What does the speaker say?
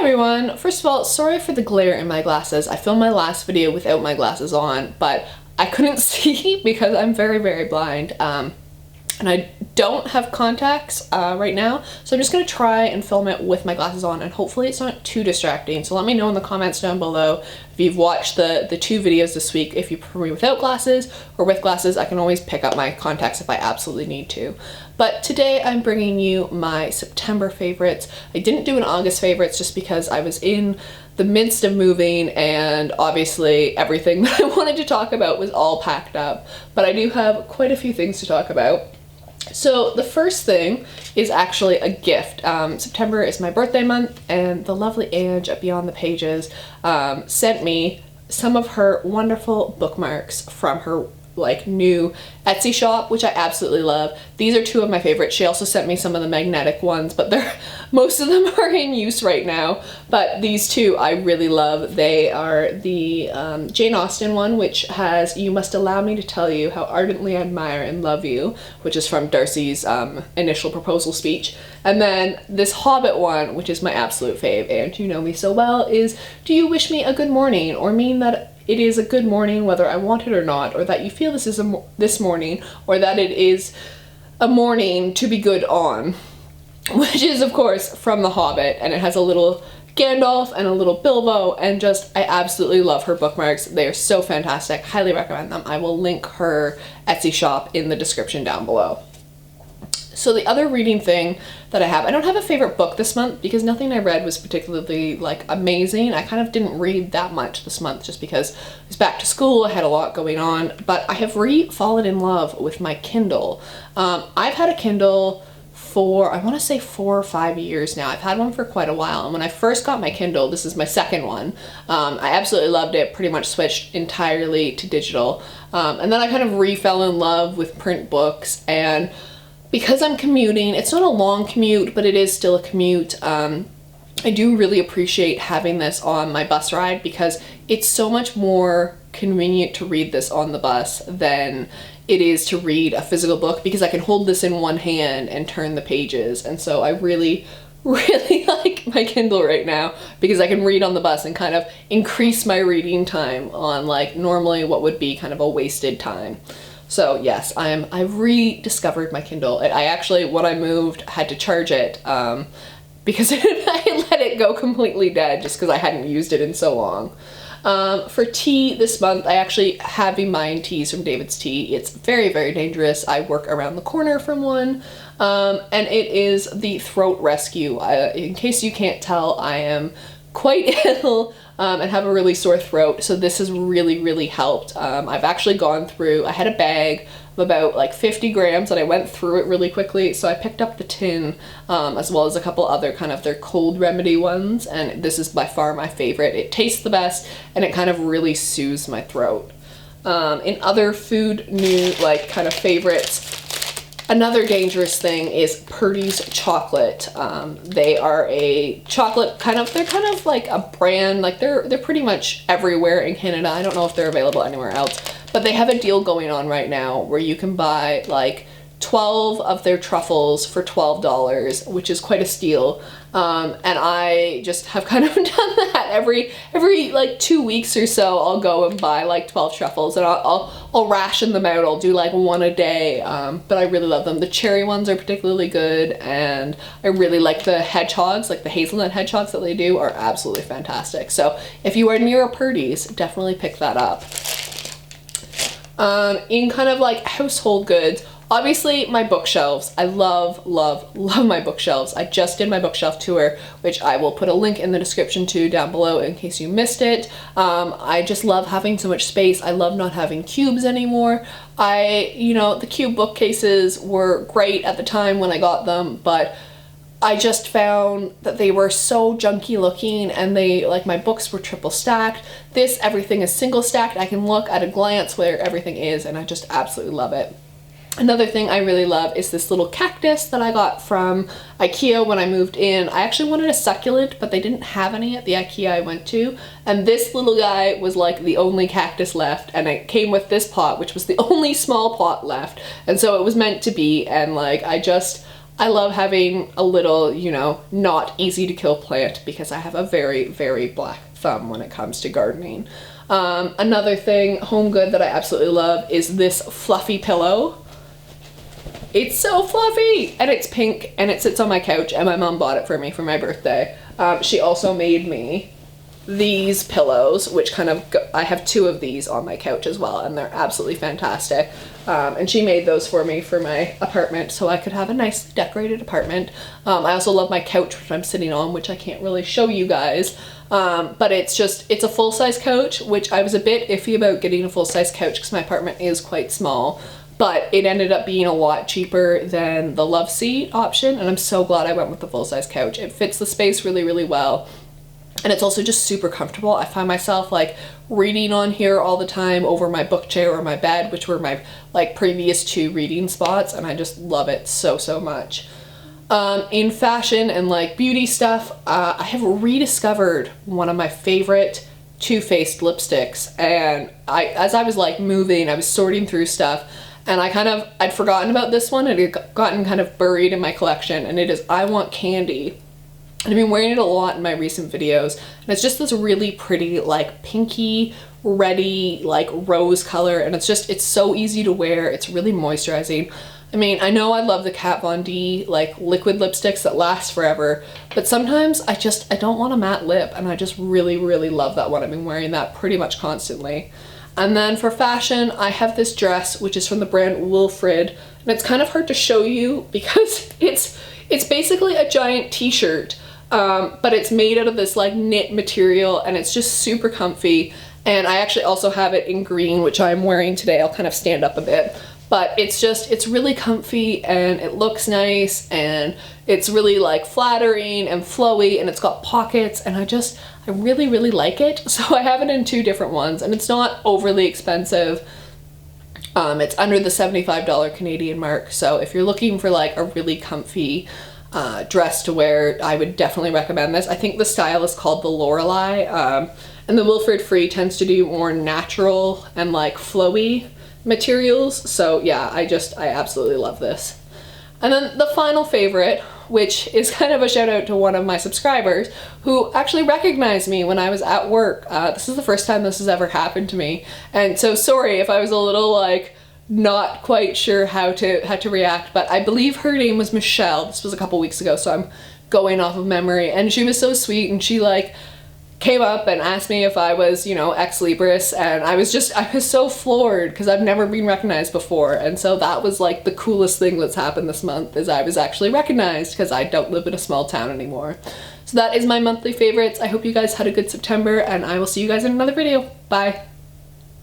everyone! First of all, sorry for the glare in my glasses. I filmed my last video without my glasses on, but I couldn't see because I'm very, very blind. And I don't have contacts right now, so I'm just gonna try and film it with my glasses on, and hopefully it's not too distracting. So let me know in the comments down below if you've watched the two videos this week. If you prefer me without glasses or with glasses, I can always pick up my contacts if I absolutely need to. But today I'm bringing you my September favorites. I didn't do an August favorites just because I was in the midst of moving and obviously everything that I wanted to talk about was all packed up. But I do have quite a few things to talk about. So the first thing is actually a gift. September is my birthday month, and the lovely Ange at Beyond the Pages sent me some of her wonderful bookmarks from her new Etsy shop, which I absolutely love. These are two of my favorites. She also sent me some of the magnetic ones, but most of them are in use right now. But these two I really love. They are the Jane Austen one, which has "You must allow me to tell you how ardently I admire and love you," which is from Darcy's initial proposal speech. And then this Hobbit one, which is my absolute fave, and you know me so well, is "Do you wish me a good morning, or mean that it is a good morning whether I want it or not, or that you feel this is this morning, or that it is a morning to be good on," which is of course from The Hobbit, and it has a little Gandalf and a little Bilbo, and just I absolutely love her bookmarks. They are so fantastic. Highly recommend them. I will link her Etsy shop in the description down below. So the other reading thing that I don't have a favorite book this month because nothing I read was particularly amazing. I kind of didn't read that much this month just because I was back to school, I had a lot going on, but I have fallen in love with my Kindle. I've had a Kindle for, I want to say 4 or 5 years now. I've had one for quite a while, and when I first got my Kindle, this is my second one, I absolutely loved it, pretty much switched entirely to digital, and then I kind of fell in love with print books. And because I'm commuting, it's not a long commute, but it is still a commute, I do really appreciate having this on my bus ride because it's so much more convenient to read this on the bus than it is to read a physical book, because I can hold this in one hand and turn the pages. And so I really like my Kindle right now because I can read on the bus and kind of increase my reading time on normally what would be kind of a wasted time. So yes, I've rediscovered my Kindle. I actually, when I moved, had to charge it because I let it go completely dead just because I hadn't used it in so long. For tea this month, I actually have Mind teas from David's Tea. It's very, very dangerous. I work around the corner from one, and it is the Throat Rescue. In case you can't tell, I am quite ill and have a really sore throat, so this has really helped. I've actually gone through, I had a bag of about 50 grams and I went through it really quickly, so I picked up the tin as well as a couple other kind of their cold remedy ones, and this is by far my favorite. It tastes the best and it kind of really soothes my throat. In other food new kind of favorites, another dangerous thing is Purdy's chocolate. They are a chocolate they're kind of like a brand, they're pretty much everywhere in Canada. I don't know if they're available anywhere else, but they have a deal going on right now where you can buy 12 of their truffles for $12, which is quite a steal. And I just have kind of done that every 2 weeks or so. I'll go and buy 12 truffles, and I'll ration them out. I'll do one a day, but I really love them. The cherry ones are particularly good, and I really like the hedgehogs, the hazelnut hedgehogs that they do are absolutely fantastic. So if you are near a Purdy's, definitely pick that up. In kind of household goods, obviously my bookshelves. I love my bookshelves. I just did my bookshelf tour, which I will put a link in the description to down below in case you missed it. I just love having so much space. I love not having cubes anymore. The cube bookcases were great at the time when I got them, but I just found that they were so junky looking, and my books were triple stacked. Everything is single stacked. I can look at a glance where everything is, and I just absolutely love it. Another thing I really love is this little cactus that I got from IKEA when I moved in. I actually wanted a succulent, but they didn't have any at the IKEA I went to, and this little guy was the only cactus left, and it came with this pot, which was the only small pot left, and so it was meant to be. And I love having a little, you know, not easy to kill plant because I have a very, very black thumb when it comes to gardening. Another thing, home good, that I absolutely love is this fluffy pillow. It's so fluffy and it's pink and it sits on my couch, and my mom bought it for me for my birthday. She also made me these pillows, which kind of I have 2 of these on my couch as well, and they're absolutely fantastic. And she made those for me for my apartment so I could have a nicely decorated apartment. I also love my couch, which I'm sitting on, which I can't really show you guys. But it's a full-size couch, which I was a bit iffy about getting a full-size couch because my apartment is quite small. But it ended up being a lot cheaper than the love seat option, and I'm so glad I went with the full-size couch. It fits the space really, really well. And it's also just super comfortable. I find myself like reading on here all the time over my book chair or my bed, which were my like previous 2 reading spots, and I just love it so, so much. In fashion and like beauty stuff, I have rediscovered one of my favorite Too Faced lipsticks, and as I was like moving, I was sorting through stuff, and I'd forgotten about this one. It had gotten kind of buried in my collection, and it is I Want Candy. And I've been wearing it a lot in my recent videos, and it's just this really pretty like pinky, reddy, like rose color, and it's so easy to wear. It's really moisturizing. I mean, I know I love the Kat Von D like liquid lipsticks that last forever, but sometimes I don't want a matte lip, and I just really, really love that one. I've been wearing that pretty much constantly. And then for fashion, I have this dress, which is from the brand Wilfred, and it's kind of hard to show you because it's basically a giant t-shirt, but it's made out of this like knit material, and it's just super comfy. And I actually also have it in green, which I'm wearing today. I'll kind of stand up a bit. But it's really comfy, and it looks nice, and it's really like flattering and flowy, and it's got pockets, and I really, really like it. So I have it in 2 different ones, and it's not overly expensive. It's under the $75 Canadian mark. So if you're looking for like a really comfy dress to wear, I would definitely recommend this. I think the style is called the Lorelei, and the Wilfred Free tends to do more natural and like flowy materials. So yeah, I absolutely love this. And then the final favorite, which is kind of a shout out to one of my subscribers who actually recognized me when I was at work. This is the first time this has ever happened to me, and so sorry if I was a little like not quite sure how to react, but I believe her name was Michelle. This was a couple weeks ago, so I'm going off of memory, and she was so sweet, and she like came up and asked me if I was, you know, ex-Libris, and I was so floored because I've never been recognized before. And so that was like the coolest thing that's happened this month, is I was actually recognized because I don't live in a small town anymore. So that is my monthly favorites. I hope you guys had a good September, and I will see you guys in another video. Bye.